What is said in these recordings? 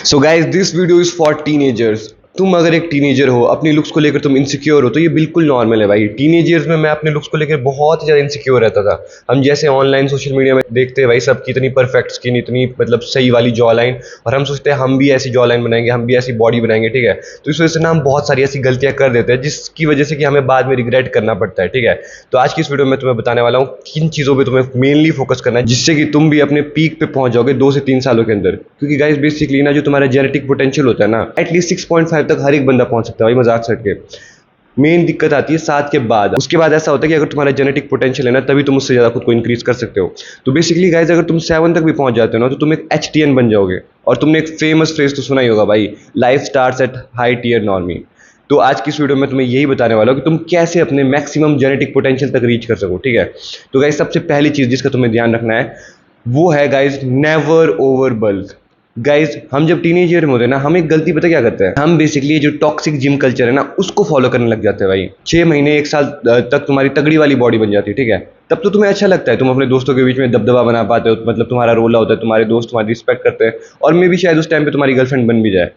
So guys this video is for teenagers. तुम अगर एक टीनेजर हो, अपनी लुक्स को लेकर तुम इनसिक्योर हो, तो ये बिल्कुल नॉर्मल है भाई। टीनेजर्स में मैं अपने लुक्स को लेकर बहुत ज़्यादा इनसिक्योर रहता था। हम जैसे ऑनलाइन सोशल मीडिया में देखते हैं भाई सबकी इतनी परफेक्ट स्किन, इतनी मतलब सही वाली जॉ लाइन, और हम सोचते हैं हम भी ऐसी जॉ लाइन बनाएंगे, हम भी ऐसी बॉडी बनाएंगे, ठीक है। तो इस वजह से ना हम बहुत सारी ऐसी गलतियां कर देते हैं जिसकी वजह से कि हमें बाद में रिग्रेट करना पड़ता है, ठीक है। तो आज की इस वीडियो में तुम्हें बताने वाला हूँ किन चीज़ों पर तुम्हें मेनली फोकस करना है जिससे कि तुम भी अपने पीक पे पहुंच जाओगे 2 से 3 सालों के अंदर। क्योंकि गाइस बेसिकली ना जो तुम्हारा जेनेटिक पोटेंशियल होता है ना, एटलीस्ट 6.5 तक हर एक बंदा पहुंच सकता है भाई, मजाक छट के। मेन दिक्कत आती है 7 के बाद। उसके बाद ऐसा होता है कि अगर तुम्हारा जेनेटिक पोटेंशियल है ना, तभी तुम उससे ज़्यादा खुद को इंक्रीज कर सकते हो। तो बेसिकली गाइज अगर तुम 7 तक भी पहुंच जाते हो ना, तो तुम एक HTN बन जाओगे। और तुमने एक फेमस फ्रेज तो सुना ही होगा भाई, life starts at high tier normie. तो आज की इस वीडियो में तुम्हें यही बताने वाला हूँ कि तुम कैसे अपने मैक्सिमम जेनेटिक पोटेंशियल तक रीच कर सको, ठीक है। तो गाइज सबसे पहली चीज़ जिसका तुम्हें ध्यान रखना है वो है guys never over bulk. Guys हम जब टीनेजर में होते हैं ना, हम एक गलती पता क्या करते हैं, हम बेसिकली जो टॉक्सिक जिम कल्चर है ना उसको फॉलो करने लग जाते हैं भाई। 6 महीने 1 साल तक तुम्हारी तगड़ी वाली बॉडी बन जाती है, ठीक है। तब तो तुम्हें अच्छा लगता है, तुम अपने दोस्तों के बीच में दबदबा बना पाते हो, मतलब तुम्हारा रोल होता है, तुम्हारे दोस्त तुम्हारी रिस्पेक्ट करते हैं, और मे भी शायद उस टाइम पे तुम्हारी गर्लफ्रेंड बन भी जाए।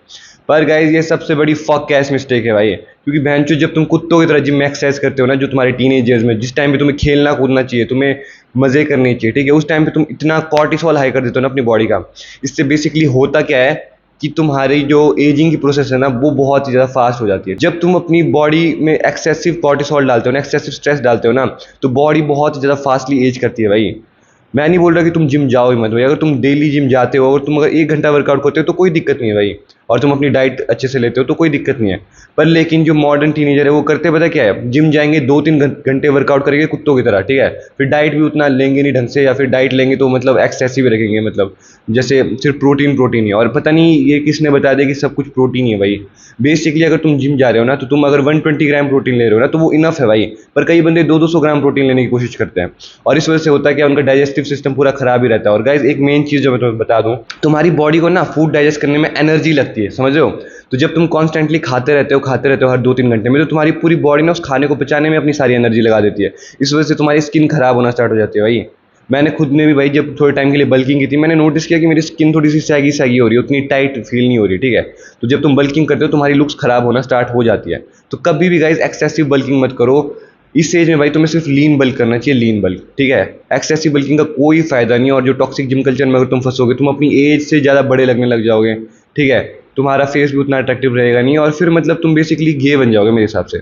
पर गाइज ये सबसे बड़ी फक कैश मिस्टेक है भाई। क्योंकि बहनचोद जब तुम कुत्तों की तरह जिम में एक्सरसाइज करते हो ना, जो तुम्हारे टीनेजर्स में, जिस टाइम पे तुम्हें खेलना कूदना चाहिए, तुम्हें मजे करने चाहिए, ठीक है, उस टाइम पे तुम इतना कॉर्टिसोल हाई कर देते हो ना अपनी बॉडी का। इससे बेसिकली होता क्या है कि तुम्हारी जो एजिंग की प्रोसेस है ना वो बहुत ही ज़्यादा फास्ट हो जाती है। जब तुम अपनी बॉडी में एक्सेसिव कॉर्टिसोल डालते हो ना, एक्सेसिव स्ट्रेस डालते हो ना, तो बॉडी बहुत ही ज़्यादा फास्टली एज करती है भाई। मैं नहीं बोल रहा कि तुम जिम जाओ ही मत भाई। अगर तुम डेली जिम जाते हो और तुम अगर 1 घंटा वर्कआउट करते हो तो कोई दिक्कत नहीं है भाई, और तुम अपनी डाइट अच्छे से लेते हो तो कोई दिक्कत नहीं है। पर लेकिन जो मॉडर्न टीनेजर है वो करते पता क्या है, जिम जाएंगे 2-3 घंटे वर्कआउट करेंगे कुत्तों की तरह, ठीक है। फिर डाइट भी उतना लेंगे नहीं ढंग से, या फिर डाइट लेंगे तो मतलब एक्सेसिव रखेंगे, मतलब जैसे सिर्फ प्रोटीन प्रोटीन ही, और पता नहीं ये किसने बता दिया कि सब कुछ प्रोटीन ही है भाई। बेसिकली अगर तुम जिम जा रहे हो ना, तो तुम अगर 120 ग्राम प्रोटीन ले रहे हो ना तो वो इनफ है भाई। पर कई बंदे 200-200 ग्राम प्रोटीन लेने की कोशिश करते हैं, और इस वजह से होता है कि उनका डाइजेस्टिव सिस्टम पूरा खराब ही रहता है। और गाइज एक मेन चीज़ जो मैं तुम्हें बता दूं, तुम्हारी बॉडी को ना फूड डाइजेस्ट करने में एनर्जी लगती है, समझ रहे हो। तो जब तुम कॉन्स्टेंटली खाते रहते हो हर 2-3 घंटे में, तो तुम्हारी पूरी बॉडी ना उस खाने को पचाने में अपनी सारी एनर्जी लगा देती है। इस वजह से तुम्हारी स्किन खराब होना स्टार्ट हो जाती है भाई। मैंने खुद ने भी भाई जब थोड़े टाइम के लिए बल्किंग की थी, मैंने नोटिस किया कि मेरी स्किन थोड़ी सी सैगी सैगी हो रही है, उतनी टाइट फील नहीं हो रही, ठीक है। तो जब तुम बल्किंग करते हो तुम्हारी लुक्स खराब होना स्टार्ट हो जाती है। तो कभी भी गाइज एक्सेसिव बल्किंग मत करो। इस एज में भाई तुम्हें सिर्फ लीन बल्क करना चाहिए, लीन बल्क, ठीक है। एक्सेसिव बल्किंग का कोई फायदा नहीं है। और जो टॉक्सिक जिम कल्चर में अगर तुम फंसोगे, तुम अपनी एज से ज़्यादा बड़े लगने लग जाओगे, ठीक है। तुम्हारा फेस भी उतना अट्रैक्टिव रहेगा नहीं, और फिर मतलब तुम बेसिकली गे बन जाओगे मेरे हिसाब से।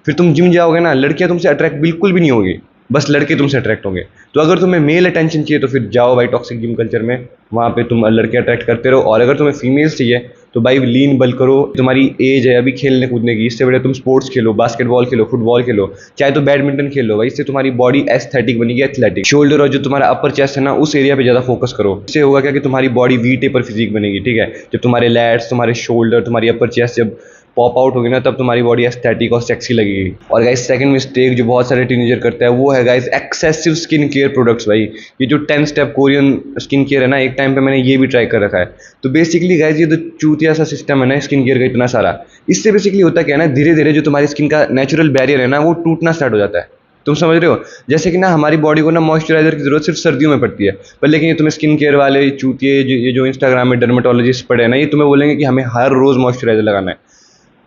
फिर तुम जिम जाओगे ना, लड़कियां तुमसे अट्रैक्ट बिल्कुल भी नहीं होगी, बस लड़के तुमसे अट्रैक्ट होंगे। तो अगर तुम्हें मेल अटेंशन चाहिए तो फिर जाओ भाई टॉक्सिक जिम कल्चर में, वहाँ पे तुम लड़के अट्रैक्ट करते रहो। और अगर तुम्हें फीमेल्स चाहिए तो भाई लीन बल्क करो। तुम्हारी एज है अभी खेलने कूदने की, इससे बड़े तुम स्पोर्ट्स खेलो, बास्केटबॉल खेलो, फुटबॉल खेलो, चाहे तो बैडमिंटन खेलो भाई। इससे तुम्हारी बॉडी एस्थेटिक बनेगी, एथलेटिक। शोल्डर और जो तुम्हारा अपर चेस्ट है ना, उस एरिया पे ज़्यादा फोकस करो। इससे होगा क्या कि तुम्हारी बॉडी वी टेपर फिजिक बनेगी, ठीक है। जब तुम्हारे लैट्स, तुम्हारे शोल्डर, तुम्हारी अपर चेस्ट जब पॉप आउट होगी ना, तब तुम्हारी बॉडी एस्थेटिक और सेक्सी लगेगी। और गाइस सेकंड मिस्टेक जो बहुत सारे टीनेजर करते हैं वो है guys excessive skin care products भाई। ये जो 10 स्टेप कोरियन स्किन केयर है ना, एक टाइम पे मैंने ये भी ट्राई कर रखा है। तो बेसिकली गाइस ये तो चूतिया सा सिस्टम है ना स्किन केयर का इतना सारा, इससे बेसिकली होता क्या है ना, धीरे धीरे जो तुम्हारी स्किन का नेचुरल बैरियर है ना वो टूटना स्टार्ट हो जाता है। तुम समझ रहे हो। जैसे कि ना हमारी बॉडी को ना मॉइस्चराइजर की जरूरत सिर्फ सर्दियों में पड़ती है, पर लेकिन ये तुम्हें स्किन केयर वाले चूतिए ये जो इंस्टाग्राम में डर्मेटोलॉजिस्ट पड़े हैं ना, ये तुम्हें बोलेंगे कि हमें हर रोज मॉइस्चराइजर लगाना है।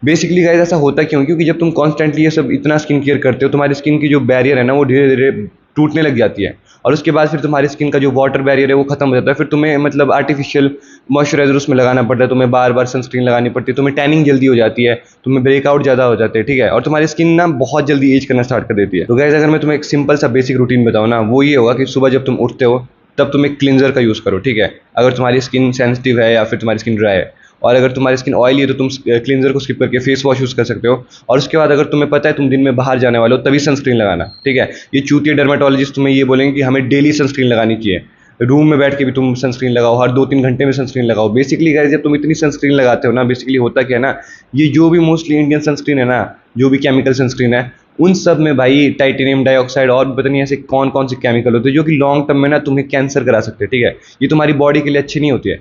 बेसिकली गाइस ऐसा होता क्यों, क्योंकि जब तुम कॉन्स्टेंटली ये सब इतना स्किन केयर करते हो, तुम्हारी स्किन की जो बैरियर है ना वो धीरे धीरे टूटने लग जाती है। और उसके बाद फिर तुम्हारी स्किन का जो वाटर बैरियर है वो खत्म हो जाता है। फिर तुम्हें मतलब आर्टिफिशियल मॉइस्चराइजर उसमें लगाना पड़ता है, तुम्हें बार बार सनस्क्रीन लगानी पड़ती है, तुम्हें टैनिंग जल्दी हो जाती है, तुम्हें ब्रेकआउट ज़्यादा हो जाते हैं, ठीक है। और तुम्हारी स्किन ना बहुत जल्दी एज करना स्टार्ट कर देती है। तो गाइस अगर मैं तुम्हें एक सिंपल सा बेसिक रूटीन बताऊँ ना, वो ये होगा कि सुबह जब तुम उठते हो तब तुम एक क्लिनजर का यूज़ करो, ठीक है। अगर तुम्हारी स्किन सेंसिटिव है या फिर तुम्हारी स्किन ड्राई है, और अगर तुम्हारी स्किन ऑयली है तो तुम क्लिनजर को स्किप करके फेस वॉश यूज़ कर सकते हो। और उसके बाद अगर तुम्हें पता है तुम दिन में बाहर जाने वाले हो तभी सनस्क्रीन लगाना, ठीक है। ये चूतिया डर्मेटोलॉजिस्ट तुम्हें ये बोलेंगे कि हमें डेली सनस्क्रीन लगानी चाहिए, रूम में बैठ के भी तुम सनस्क्रीन लगाओ, हर 2-3 घंटे में सनस्क्रीन लगाओ। बेसिकली गाइस जब तुम इतनी सनस्क्रीन लगाते हो ना, बेसिकली होता क्या है ना, ये जो भी मोस्टली इंडियन सनस्क्रीन है ना, जो भी केमिकल सनस्क्रीन है, उन सब में भाई टाइटेनियम डाइऑक्साइड और पता नहीं ऐसे कौन कौन से केमिकल होते हैं जो कि लॉन्ग टर्म में ना तुम्हें कैंसर करा सकते हैं, ठीक है। ये तुम्हारी बॉडी के लिए अच्छी नहीं होती है,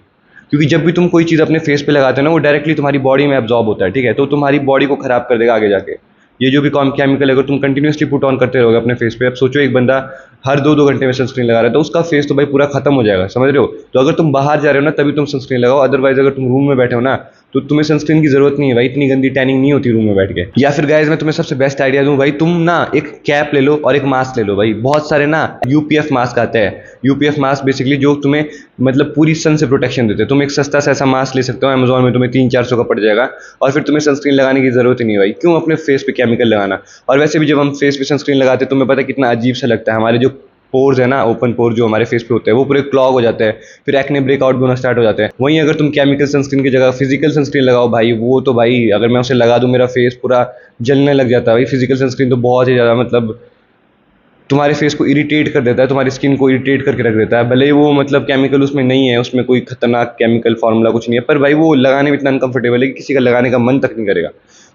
क्योंकि जब भी तुम कोई चीज़ अपने फेस पे लगाते हो ना वो डायरेक्टली तुम्हारी बॉडी में एब्जॉर्ब होता है, ठीक है। तो तुम्हारी बॉडी को खराब कर देगा आगे जाके। ये जो भी केमिकल अगर तुम कंटिन्यूसली पुट ऑन करते रहोगे अपने फेस पे, अब सोचो एक बंदा हर 2-2 घंटे में सनस्क्रीन लगा रहे हो तो उसका फेस तो भाई पूरा खत्म हो जाएगा, समझ रहे हो। तो अगर तुम बाहर जा रहे हो ना तभी तुम सनस्क्रीन लगाओ, अदरवाइज अगर तुम रूम में बैठे हो ना तो तुम्हें सनस्क्रीन की जरूरत नहीं है भाई, इतनी गंदी टैनिंग नहीं होती रूम में बैठ के। या फिर गाइस मैं तुम्हें सबसे बेस्ट आइडिया दूं भाई, तुम ना एक कैप ले लो और एक मास्क ले लो भाई। बहुत सारे ना यूपीएफ मास्क आते हैं, यूपीएफ मास्क बेसिकली जो तुम्हें मतलब पूरी सन से प्रोटेक्शन देते हैं। तुम एक सस्ता सा ऐसा मास्क ले सकते हो अमेजोन में, तुम्हें 300-400 का पड़ जाएगा और फिर तुम्हें सनस्क्रीन लगाने की जरूरत ही नहीं भाई, क्यों अपने फेस पे केमिकल लगाना। और वैसे भी जब हम फेस पे सनस्क्रीन लगाते हैं तुम्हें पता है कितना अजीब सा लगता है, हमारे जो पोर्स है ना, ओपन पोर जो हमारे फेस पे होते हैं वो पूरे क्लॉग हो जाते हैं, फिर एक्ने ब्रेकआउट भी होना स्टार्ट हो जाते हैं। वहीं अगर तुम केमिकल सनस्क्रीन की जगह फिजिकल सनस्क्रीन लगाओ भाई, वो तो भाई अगर मैं उसे लगा दूं मेरा फेस पूरा जलने लग जाता है भाई। फिजिकल सनस्क्रीन तो बहुत ही ज़्यादा मतलब तुम्हारे फेस को इरिटेट कर देता है, तुम्हारी स्किन को इरिटेट करके रख देता है। भले ही वो मतलब केमिकल उसमें नहीं है, उसमें कोई खतरनाक केमिकल फार्मूला कुछ नहीं है, पर भाई वो लगाने में इतना अनकंफर्टेबल है कि किसी का लगाने का मन तक नहीं करेगा।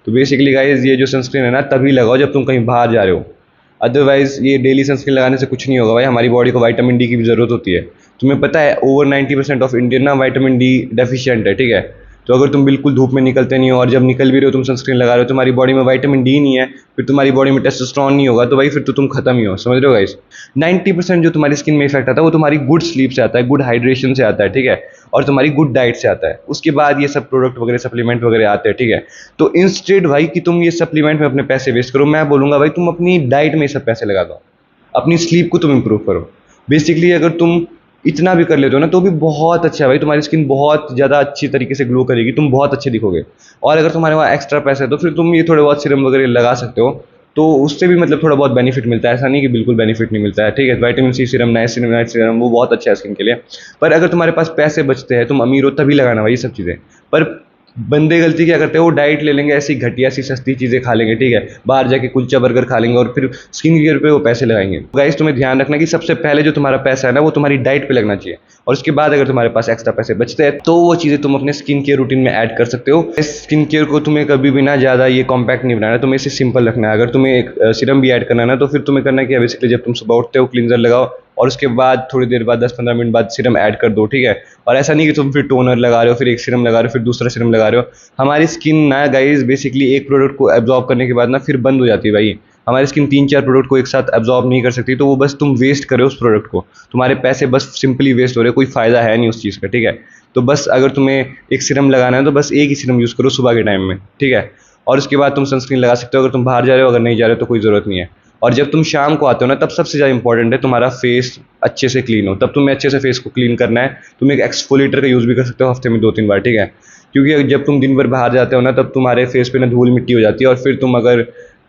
तो बेसिकली गाइस ये जो सनस्क्रीन है ना तभी लगाओ जब तुम कहीं बाहर जा रहे हो, अदरवाइज ये डेली सनस्क्रीन लगाने से कुछ नहीं होगा भाई। हमारी बॉडी को विटामिन डी की भी ज़रूरत होती है। तुम्हें पता है ओवर 90% ऑफ इंडियन ना विटामिन डी डेफिशिएंट है, ठीक है। तो अगर तुम बिल्कुल धूप में निकलते नहीं हो और जब निकल भी रहे हो तुम सनस्क्रीन लगा रहे हो, तुम्हारी बॉडी में विटामिन डी नहीं है, फिर तुम्हारी बॉडी में टेस्टोस्टेरोन नहीं होगा, तो भाई फिर तो तुम खत्म ही हो, समझ रहे हो गाइस। 90% जो तुम्हारी स्किन में इफेक्ट आता है वो तुम्हारी गुड स्लीप से आता है, गुड हाइड्रेशन से आता है, ठीक है, और तुम्हारी गुड डाइट से आता है। उसके बाद ये सब प्रोडक्ट वगैरह सप्लीमेंट वगैरह आते हैं, ठीक है। तो इंस्टेड भाई कि तुम ये सप्लीमेंट में अपने पैसे वेस्ट करो, मैं बोलूंगा भाई तुम अपनी डाइट में ये सब पैसे लगा दो, अपनी स्लीप को तुम इंप्रूव करो। बेसिकली अगर तुम इतना भी कर लेते हो ना तो भी बहुत अच्छा है भाई, तुम्हारी स्किन बहुत ज़्यादा अच्छी तरीके से ग्लो करेगी, तुम बहुत अच्छे दिखोगे। और अगर तुम्हारे वहाँ एक्स्ट्रा पैसा है तो फिर तुम ये थोड़े बहुत सीरम वगैरह लगा सकते हो, तो उससे भी मतलब थोड़ा बहुत बेनिफिट मिलता है, ऐसा नहीं कि बिल्कुल बेनिफिट नहीं मिलता है, ठीक है। Vitamin C serum, night serum वो बहुत अच्छा है स्किन के लिए। पर अगर तुम्हारे पास पैसे बचते हैं, तुम अमीर हो, तभी लगाना भाई ये सब चीज़ें। पर बंदे गलती क्या करते हैं, वो डाइट ले लेंगे, ऐसी घटिया सी सस्ती चीज़ें खा लेंगे, ठीक है, बाहर जाके कुलचा बर्गर खा लेंगे और फिर स्किन केयर पे वो पैसे लगाएंगे। गाइस तुम्हें ध्यान रखना कि सबसे पहले जो तुम्हारा पैसा है ना वो तुम्हारी डाइट पे लगना चाहिए, और उसके बाद अगर तुम्हारे पास एक्स्ट्रा पैसे बचते हैं तो वो चीज़ें तुम अपने स्किन केयर रूटीन में ऐड कर सकते हो। इस स्किन केयर को तुम्हें कभी भी ना ज़्यादा ये कॉम्पैक्ट नहीं बनाना, तुम्हें इसे सिंपल रखना है। अगर तुम्हें एक सीरम भी ऐड करना है ना तो फिर तुम्हें करना क्या है, बेसिकली जब तुम सुबह उठते हो क्लींजर लगाओ और उसके बाद थोड़ी देर बाद 10-15 मिनट बाद सीरम ऐड कर दो, ठीक है। और ऐसा नहीं कि तुम फिर टोनर लगा रहे हो, फिर एक सीरम लगा रहे हो, फिर दूसरा सीरम लगा रहे हो। हमारी स्किन ना गाइस बेसिकली एक प्रोडक्ट को एब्जॉर्ब करने के बाद ना फिर बंद हो जाती है भाई। हमारी स्किन 3-4 प्रोडक्ट को एक साथ एब्जॉर्ब नहीं कर सकती, तो वो बस तुम वेस्ट कर रहे हो उस प्रोडक्ट को, तुम्हारे पैसे बस सिंपली वेस्ट हो रहे हैं, कोई फ़ायदा है नहीं उस चीज़ का, ठीक है। तो बस अगर तुम्हें एक सीरम लगाना है तो बस एक ही सीरम यूज़ करो सुबह के टाइम में, ठीक है। और उसके बाद तुम सनस्क्रीन लगा सकते हो अगर तुम बाहर जा रहे हो, अगर नहीं जा रहे हो तो कोई ज़रूरत नहीं है। और जब तुम शाम को आते हो ना तब सबसे ज़्यादा इंपॉर्टेंट है तुम्हारा फेस अच्छे से क्लीन हो, तब तुम्हें अच्छे से फेस को क्लीन करना है। तुम एक एक्सफोलिएटर का यूज़ भी कर सकते हो हफ्ते में 2-3 बार, ठीक है। क्योंकि जब तुम दिन भर बाहर जाते हो ना तब तुम्हारे फेस पे ना धूल मिट्टी हो जाती है, और फिर तुम अगर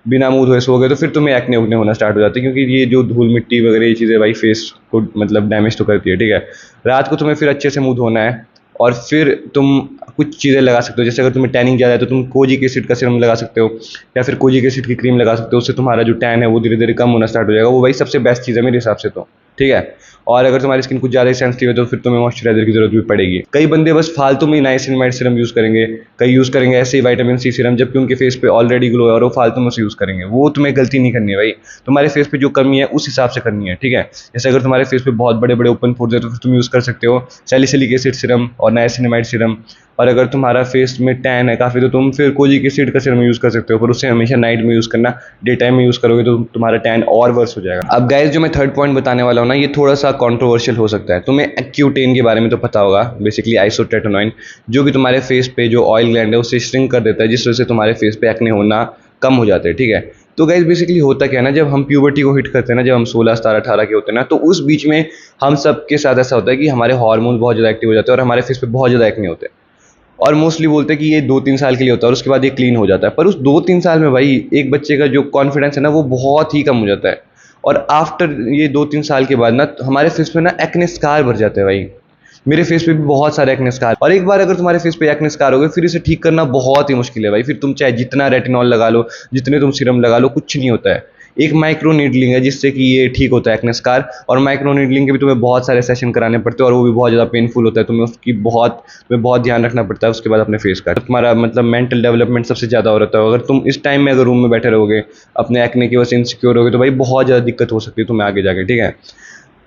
बिना मुंह धोए सो गए तो फिर तुम्हें एक्ने उगने होना स्टार्ट हो जाते हैं, क्योंकि ये जो धूल मिट्टी वगैरह ये चीज़ें भाई फेस को मतलब डैमेज तो करती है, ठीक है। रात को तुम्हें फिर अच्छे से मुंह धोना है और फिर तुम कुछ चीज़ें लगा सकते हो, जैसे अगर तुम्हें टैनिंग ज़्यादा है तो तुम कोजिक एसिड का सीरम लगा सकते हो, या फिर कोजिक एसिड की क्रीम लगा सकते हो। उससे तुम्हारा जो टैन है वो धीरे धीरे कम होना स्टार्ट हो जाएगा। वो भाई सबसे बेस्ट चीज़ है मेरे हिसाब से तो, ठीक है। और अगर तुम्हारी स्किन कुछ ज़्यादा ही सेंसिटिव है तो फिर तुम्हें मॉइस्चराइजर की जरूरत भी पड़ेगी। कई बंदे बस फालतू में नाइसिनमाइड सीरम यूज़ करेंगे, कई यूज़ करेंगे ऐसे ही विटामिन सी सीरम, जबकि उनके फेस पे ऑलरेडी ग्लो है और वो फालतू में से यूज़ करेंगे। वो तुम्हें गलती नहीं करनी है भाई, तुम्हारे फेस पे जो कमी है उस हिसाब से करनी है, ठीक है। जैसे अगर तुम्हारे फेस पे बहुत बड़े बड़े ओपन पोर्स है तो फिर तुम यूज़ कर सकते हो सैलिसिलिक एसिड सीरम और नाइसिनमाइड सीरम। और अगर तुम्हारा फेस में टैन है काफ़ी तो तुम फिर कोजिक एसिड का सीरम यूज़ कर सकते हो, पर उसे हमेशा नाइट में यूज़ करना, डे टाइम में यूज़ करोगे तो तुम्हारा टैन और वर्स हो जाएगा। अब गाइस जो मैं थर्ड पॉइंट बताने वाला हूँ ना ये थोड़ा सा कंट्रोवर्शियल हो सकता है। तुम्हें एक्यूटेन के बारे में तो पता होगा, बेसिकली आइसोटेटोनोइन, जो कि तुम्हारे फेस पे जो ऑयल ग्लैंड है उसे श्रिंक कर देता है, जिस वजह से तुम्हारे फेस पे एक्ने होना कम हो जाते हैं, ठीक है। तो गाइस बेसिकली होता क्या है ना, जब हम प्यूबर्टी को हिट करते हैं ना, जब हम 16, 17, 18 के होते हैं ना, तो उस बीच में हम सब के साथ ऐसा होता है कि हमारे हार्मोन बहुत ज़्यादा एक्टिव हो जाते हैं और हमारे फेस पे बहुत ज़्यादा एक्ने होते हैं। और मोस्टली बोलते हैं कि ये 2-3 साल के लिए होता है और उसके बाद ये क्लीन हो जाता है। पर उस 2-3 साल में भाई एक बच्चे का जो कॉन्फिडेंस है ना वो बहुत ही कम हो जाता है, और आफ्टर ये 2-3 साल के बाद ना हमारे फेस पे ना एक्ने स्कार भर जाते हैं भाई। मेरे फेस पे भी बहुत सारे एक्ने स्कार, और एक बार अगर तुम्हारे फेस पे एक्ने स्कार हो गए फिर इसे ठीक करना बहुत ही मुश्किल है भाई। फिर तुम चाहे जितना रेटिनॉल लगा लो, जितने तुम सीरम लगा लो, कुछ नहीं होता है। एक माइक्रो नीडलिंग है जिससे कि ये ठीक होता है एक्ने स्कार, और माइक्रो नीडलिंग के भी तुम्हें बहुत सारे सेशन कराने पड़ते हैं और वो भी बहुत ज़्यादा पेनफुल होता है। तुम्हें बहुत ध्यान रखना पड़ता है उसके बाद अपने फेस का। तुम्हारा मतलब मेंटल डेवलपमेंट सबसे ज़्यादा हो रहा है। अगर तुम इस टाइम में अगर रूम में बैठे रहोगे अपने एक्ने की वजह से इनसिक्योर होगे तो भाई बहुत ज़्यादा दिक्कत हो सकती है तुम्हें आगे जाके, ठीक है।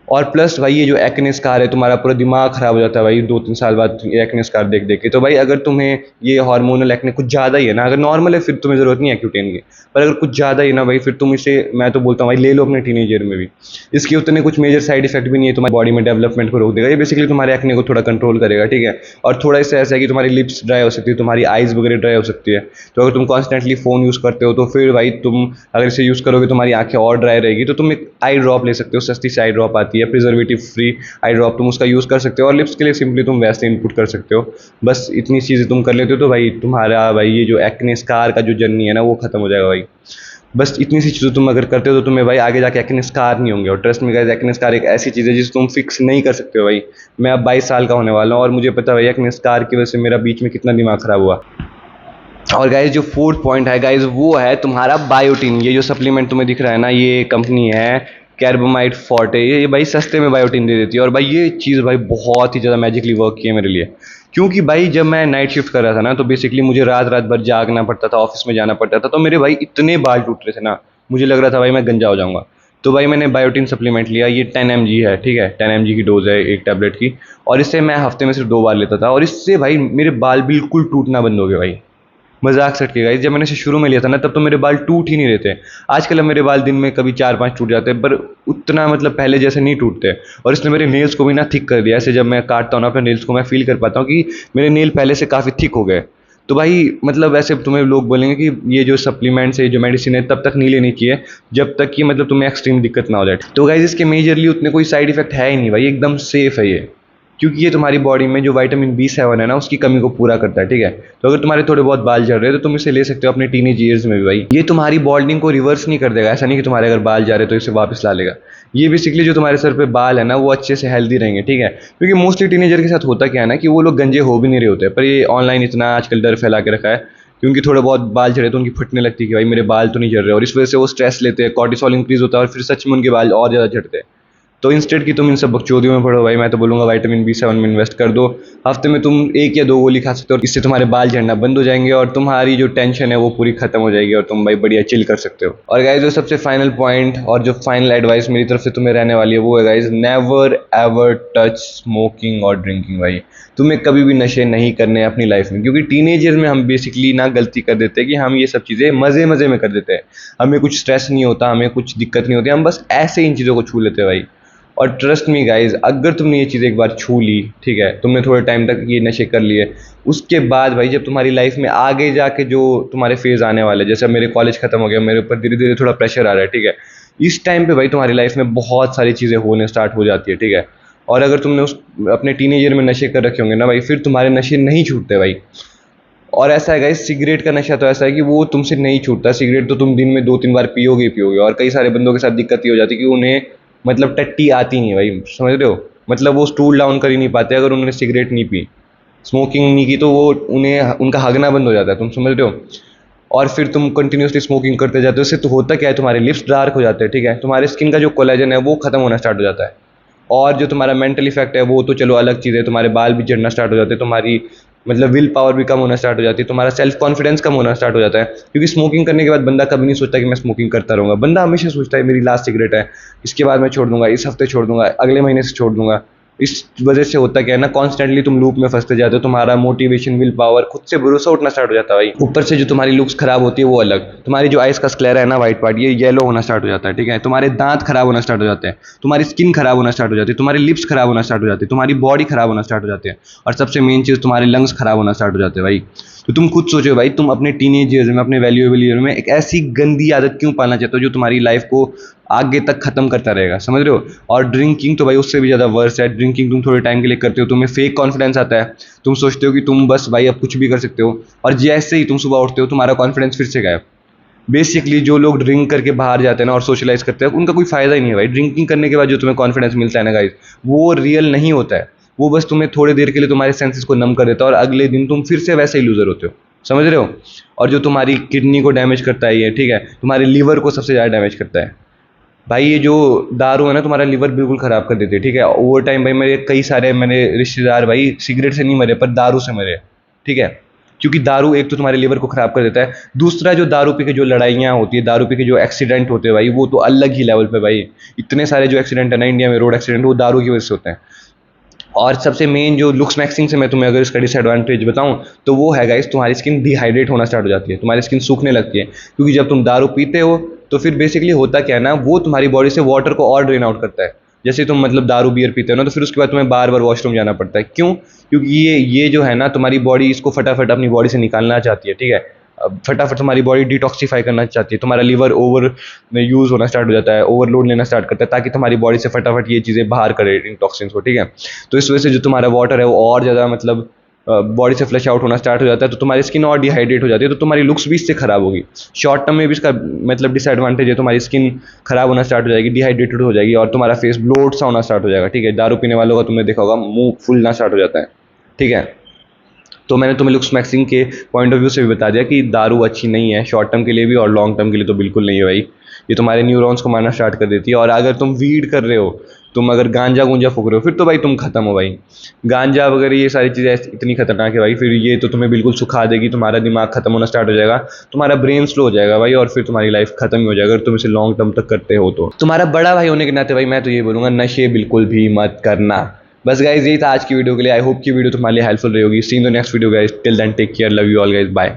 और प्लस भाई ये जो एक्ने स्कार है, तुम्हारा पूरा दिमाग खराब हो जाता है भाई 2-3 साल बाद ये एक्ने स्कार देख देख के। तो भाई अगर तुम्हें ये हार्मोनल एक्ने कुछ ज़्यादा ही है ना, अगर नॉर्मल है फिर तुम्हें ज़रूरत नहीं है एक्यूटेन की, पर अगर कुछ ज़्यादा ही है ना भाई, फिर तुम इसे, मैं तो बोलता हूँ भाई ले लो अपने टीनेजर में भी। इसके उतने कुछ मेजर साइड इफेक्ट भी नहीं है, तुम्हारी बॉडी में डेवलपमेंट को रोक देगा ये, बेसिकली तुम्हारे एक्ने को थोड़ा कंट्रोल करेगा, ठीक है। और थोड़ा इससे ऐसा है कि तुम्हारी लिप्स ड्राई हो सकती है, तुम्हारी आइज़ वगैरह ड्राई हो सकती है। तो अगर तुम कॉन्स्टेंटली फ़ोन यूज़ करते हो तो फिर भाई तुम अगर इसे यूज़ करोगे तुम्हारी आंखें और ड्राई रहेगी, तो तुम एक आई ड्रॉप ले सकते हो, सस्ती सी आई ड्रॉप आती है प्रिजर्वेटिव फ्री आई ड्रॉप, तुम उसका यूज़ कर सकते हो। और लिप्स के लिए सिंपली तुम वैसे इनपुट कर सकते हो। बस इतनी चीज़ें तुम कर लेते हो तो भाई तुम्हारा भाई ये जो एक्ने स्कार का जो जर्नी है ना वो खत्म हो जाएगा भाई। बस इतनी सी चीज़ें तुम अगर करते हो तो तुम्हें भाई आगे जाके एक्ने स्कार नहीं होंगे। और ट्रस्ट में गाइस, एक्ने स्कार एक ऐसी चीज़ है जिसे तुम फिक्स नहीं कर सकते हो भाई। मैं अब 22 साल का होने वाला हूँ और मुझे पता है भाई एक्ने स्कार की वजह से मेरा बीच में कितना दिमाग खराब हुआ। और गाइज जो फोर्थ पॉइंट है गाइज वो है तुम्हारा बायोटीन। ये जो सप्लीमेंट तुम्हें दिख रहा है ना, ये कंपनी है कैर्बोमाइट फोर्टे, ये भाई सस्ते में बायोटीन दे देती है। और भाई ये चीज़ भाई बहुत ही ज़्यादा मैजिकली वर्क की है मेरे लिए, क्योंकि भाई जब मैं नाइट शिफ्ट कर रहा था ना, तो बेसिकली मुझे रात रात भर जागना पड़ता था, ऑफिस में जाना पड़ता था, तो मेरे भाई इतने बाल टूट रहे थे ना, मुझे लग रहा था भाई मैं गंजा हो जाऊंगा। तो भाई मैंने बायोटीन सप्लीमेंट लिया, ये 10 mg है, ठीक है, 10 mg की डोज है एक टैबलेट की। और इससे मैं हफ्ते में सिर्फ 2 बार लेता था, और इससे भाई मेरे बाल बिल्कुल टूटना बंद हो गए भाई। मजाक सेट किया गाइस, जब मैंने इसे शुरू में लिया था ना, तब तो मेरे बाल टूट ही नहीं रहे थे। आजकल अब मेरे बाल दिन में कभी 4-5 टूट जाते हैं, पर उतना मतलब पहले जैसे नहीं टूटते। और इसने मेरे नेल्स को भी ना थिक कर दिया। ऐसे जब मैं काटता हूँ ना अपने नेल्स को, मैं फील कर पाता हूँ कि मेरे नेल पहले से काफ़ी थिक हो गए। तो भाई मतलब ऐसे तुम्हें लोग बोलेंगे कि ये जो सप्लीमेंट्स है, जो मेडिसिन है, तब तक नहीं लेनी चाहिए जब तक कि मतलब तुम्हें एक्सट्रीम दिक्कत ना हो जाए। तो गाइस इसके मेजरली उतने कोई साइड इफेक्ट है ही नहीं भाई, एकदम सेफ है ये, क्योंकि ये तुम्हारी बॉडी में जो विटामिन B7 है ना, उसकी कमी को पूरा करता है, ठीक है। तो अगर तुम्हारे थोड़े बहुत बाल झड़ रहे हैं तो तुम इसे ले सकते हो अपने टीनेज ईयर्स में भी भाई। ये तुम्हारी बॉल्डिंग को रिवर्स नहीं कर देगा, ऐसा नहीं कि तुम्हारे अगर बाल जा रहे तो इसे वापस ला लेगा। ये बेसिकली जो तुम्हारे सर पे बाल है ना, वो अच्छे से हेल्दी रहेंगे, ठीक है। क्योंकि मोस्टली टीनेजर के साथ होता क्या है ना, कि वो लोग गंजे हो भी नहीं रहे होते, पर ये ऑनलाइन इतना आजकल डर फैला के रखा है कि उनकी थोड़ा बहुत बाल झड़े तो उनकी फटने लगती है कि भाई मेरे बाल तो नहीं झड़ रहे, और इस वजह से वो स्ट्रेस लेते हैं, कॉर्टिसोल इंक्रीज होता है, और फिर सच में उनके बाल और ज़्यादा झड़ते हैं। तो इंस्टेड कि तुम इन सब बकचोदियों में पढ़ो भाई, मैं तो बोलूँगा विटामिन B7 में इन्वेस्ट कर दो। हफ्ते में तुम 1 या 2 गोली खा सकते हो, और इससे तुम्हारे बाल झड़ना बंद हो जाएंगे, और तुम्हारी जो टेंशन है वो पूरी खत्म हो जाएगी, और तुम भाई बढ़िया चिल कर सकते हो। और गाइज जो सबसे फाइनल पॉइंट और जो फाइनल एडवाइस मेरी तरफ से तुम्हें रहने वाली है वो है guys, never ever touch smoking और ड्रिंकिंग। भाई तुम्हें कभी भी नशे नहीं करने हैं अपनी लाइफ में, क्योंकि टीनेजर में हम बेसिकली ना गलती कर देते हैं कि हम ये सब चीज़ें मज़े मज़े में कर देते हैं। हमें कुछ स्ट्रेस नहीं होता, हमें कुछ दिक्कत नहीं होती, हम बस ऐसे इन चीज़ों को छू लेते हैं भाई। और ट्रस्ट मी गाइज, अगर तुमने ये चीज़ एक बार छू ली, ठीक है, तुमने थोड़े टाइम तक ये नशे कर लिए, उसके बाद भाई जब तुम्हारी लाइफ में आगे जाके जो तुम्हारे फेज़ आने वाले, जैसे मेरे कॉलेज खत्म हो गया, मेरे ऊपर धीरे धीरे थोड़ा प्रेशर आ रहा है, ठीक है, इस टाइम पे भाई तुम्हारी लाइफ में बहुत सारी चीज़ें होने स्टार्ट हो जाती है, ठीक है। और अगर तुमने उस अपने टीनेजर में नशे कर रखे होंगे ना भाई, फिर तुम्हारे नशे नहीं छूटते भाई। और ऐसा है गाइस, सिगरेट का नशा तो ऐसा है कि वो तुमसे नहीं छूटता। सिगरेट तो तुम दिन में 2-3 बार पियोगे ही पियोगे, और कई सारे बंदों के साथ दिक्कत ये हो जाती है कि उन्हें मतलब टट्टी आती नहीं भाई, समझ रहे हो, मतलब वो स्टूल डाउन कर ही नहीं पाते अगर उन्होंने सिगरेट नहीं पी, स्मोकिंग नहीं की, तो वो उन्हें उनका हगना बंद हो जाता है, तुम समझ रहे हो। और फिर तुम कंटिन्यूसली स्मोकिंग करते जाते हो, इससे तो होता क्या है, तुम्हारे लिप्स डार्क हो जाते हैं, ठीक है, तुम्हारे स्किन का जो कोलेजन है वो खत्म होना स्टार्ट हो जाता है। और जो तुम्हारा मेंटल इफेक्ट है वो तो चलो अलग चीज़ है, तुम्हारे बाल भी झड़ना स्टार्ट हो जाते हैं, तुम्हारी मतलब विल पावर भी कम होना स्टार्ट हो जाती है, तुम्हारा सेल्फ कॉन्फिडेंस कम होना स्टार्ट हो जाता है। क्योंकि स्मोकिंग करने के बाद बंदा कभी नहीं सोचता कि मैं स्मोकिंग करता रहूँगा, बंदा हमेशा सोचता है मेरी लास्ट सिगरेट है, इसके बाद मैं छोड़ दूंगा, इस हफ्ते छोड़ दूंगा, अगले महीने से छोड़ दूंगा। इस वजह से होता क्या है ना, कॉन्स्टेंटली तुम लूप में फंसते जाते हो, तुम्हारा मोटिवेशन, विल पावर, खुद से भरोसा उठना स्टार्ट हो जाता है भाई। ऊपर से जो तुम्हारी लुक्स खराब होती है वो अलग, तुम्हारी जो आइस का स्क्लेरा है ना, व्हाइट पार्ट, ये येलो होना स्टार्ट हो जाता है, ठीक है, तुम्हारे दांत खराब होना स्टार्ट हो जाते हैं, तुम्हारी स्किन खराब होना स्टार्ट हो जाती है, तुम्हारी लिप्स खराब होना स्टार्ट हो जाती है, तुम्हारी बॉडी खराब होना स्टार्ट हो जाती है, और सबसे मेन चीज़ तुम्हारे लंग्स खराब होना स्टार्ट हो जाते हैं भाई। तो तुम खुद सोचो भाई, तुम अपने टीनेज ईयर्स में, अपने वैल्यूएबल ईयर में एक ऐसी गंदी आदत क्यों पालना चाहते हो जो तुम्हारी लाइफ को आगे तक खत्म करता रहेगा, समझ रहे हो। और ड्रिंकिंग तो भाई उससे भी ज़्यादा वर्स है। ड्रिंकिंग तुम थोड़े टाइम के लिए करते हो, तुम्हें फेक कॉन्फिडेंस आता है, तुम सोचते हो कि तुम बस भाई अब कुछ भी कर सकते हो, और जैसे ही तुम सुबह उठते हो तुम्हारा कॉन्फिडेंस फिर से गायब। बेसिकली जो लोग ड्रिंक करके बाहर जाते हैं ना और सोशलाइज करते हैं, उनका कोई फायदा ही नहीं है भाई। ड्रिंकिंग करने के बाद जो तुम्हें कॉन्फिडेंस मिलता है ना गाइस, वो रियल नहीं होता है, वो बस तुम्हें थोड़ी देर के लिए तुम्हारे सेंसेस को नम कर देता है, और अगले दिन तुम फिर से वैसे ही लूजर होते हो, समझ रहे हो। और जो तुम्हारी किडनी को डैमेज करता है ये, ठीक है, तुम्हारे लीवर को सबसे ज़्यादा डैमेज करता है भाई। ये जो दारू है ना, तुम्हारा लीवर बिल्कुल ख़राब कर देती है, ठीक है। ओवर टाइम भाई मेरे कई सारे रिश्तेदार भाई सिगरेट से नहीं मरे पर दारू से मरे, ठीक है, क्योंकि दारू एक तो तुम्हारे लीवर को ख़राब कर देता है, दूसरा जो दारू पी के जो लड़ाइयाँ होती है, दारू पी के जो एक्सीडेंट होते हैं भाई, वो तो अलग ही लेवल पे भाई। इतने सारे जो एक्सीडेंट है ना इंडिया में, रोड एक्सीडेंट, वो दारू की वजह से होते हैं। और सबसे मेन जो लुक्स मैक्सिंग से मैं तुम्हें अगर इसका डिसएडवांटेज बताऊं तो वो है गाइस, तुम्हारी स्किन डिहाइड्रेट होना स्टार्ट हो जाती है, तुम्हारी स्किन सूखने लगती है, क्योंकि जब तुम दारू पीते हो तो फिर बेसिकली होता क्या है ना, वो तुम्हारी बॉडी से वाटर को और ड्रेन आउट करता है। जैसे तुम मतलब दारू बियर पीते हो ना, तो फिर उसके बाद तुम्हें बार बार वॉशरूम जाना पड़ता है। क्यों? क्योंकि ये जो है ना, तुम्हारी बॉडी इसको फटाफट अपनी बॉडी से निकालना चाहती है, ठीक है। अब फटाफट तुम्हारी बॉडी डिटॉक्सीफाई करना चाहती है, तुम्हारा लीवर ओवर में यूज़ होना स्टार्ट हो जाता है, ओवरलोड लेना स्टार्ट करता है, ताकि तुम्हारी बॉडी से फटाफट ये चीज़ें बाहर करे इन टॉक्सिन्स को, ठीक है। तो इस वजह से जो तुम्हारा वाटर है वो और ज़्यादा मतलब बॉडी से फ्लश आउट होना स्टार्ट हो जाता है, तो तुम्हारी स्किन और डिहाइड्रेट हो जाती है, तो तुम्हारी लुक्स भी इससे ख़राब होगी। शॉर्ट टर्म में भी इसका मतलब डिसएडवांटेज है, तुम्हारी स्किन ख़राब होना स्टार्ट हो जाएगी, डिहाइड्रेटेड हो जाएगी, और तुम्हारा फेस ब्लोट सा होना स्टार्ट हो जाएगा, ठीक है। दारू पीने वालों का तुमने देखा होगा मुंह फूलना स्टार्ट हो जाता है, ठीक है। तो मैंने तुम्हें लुक्स मैक्सिंग के पॉइंट ऑफ व्यू से भी बता दिया कि दारू अच्छी नहीं है, शॉर्ट टर्म के लिए भी और लॉन्ग टर्म के लिए तो बिल्कुल नहीं है भाई। ये तुम्हारे न्यूरॉन्स को मारना स्टार्ट कर देती है। और अगर तुम वीड कर रहे हो, तुम अगर गांजा गुंजा फूक रहे हो, फिर तो भाई तुम खत्म हो भाई। गांजा वगैरह ये सारी चीज़ें इतनी खतरनाक है भाई, फिर ये तो तुम्हें बिल्कुल सुखा देगी, तुम्हारा दिमाग खत्म होना स्टार्ट हो जाएगा, तुम्हारा ब्रेन स्लो हो जाएगा भाई, और फिर तुम्हारी लाइफ खत्म ही हो जाएगा अगर तुम इसे लॉन्ग टर्म तक करते हो। तो तुम्हारा बड़ा भाई होने के नाते भाई मैं तो ये बोलूँगा, नशे बिल्कुल भी मत करना। बस गाइज यही था आज की वीडियो के लिए। आई होप की वीडियो तुम्हारे लिए हेल्पफुल रही होगी। See in the next video guys, till then take care, love you all guys, bye.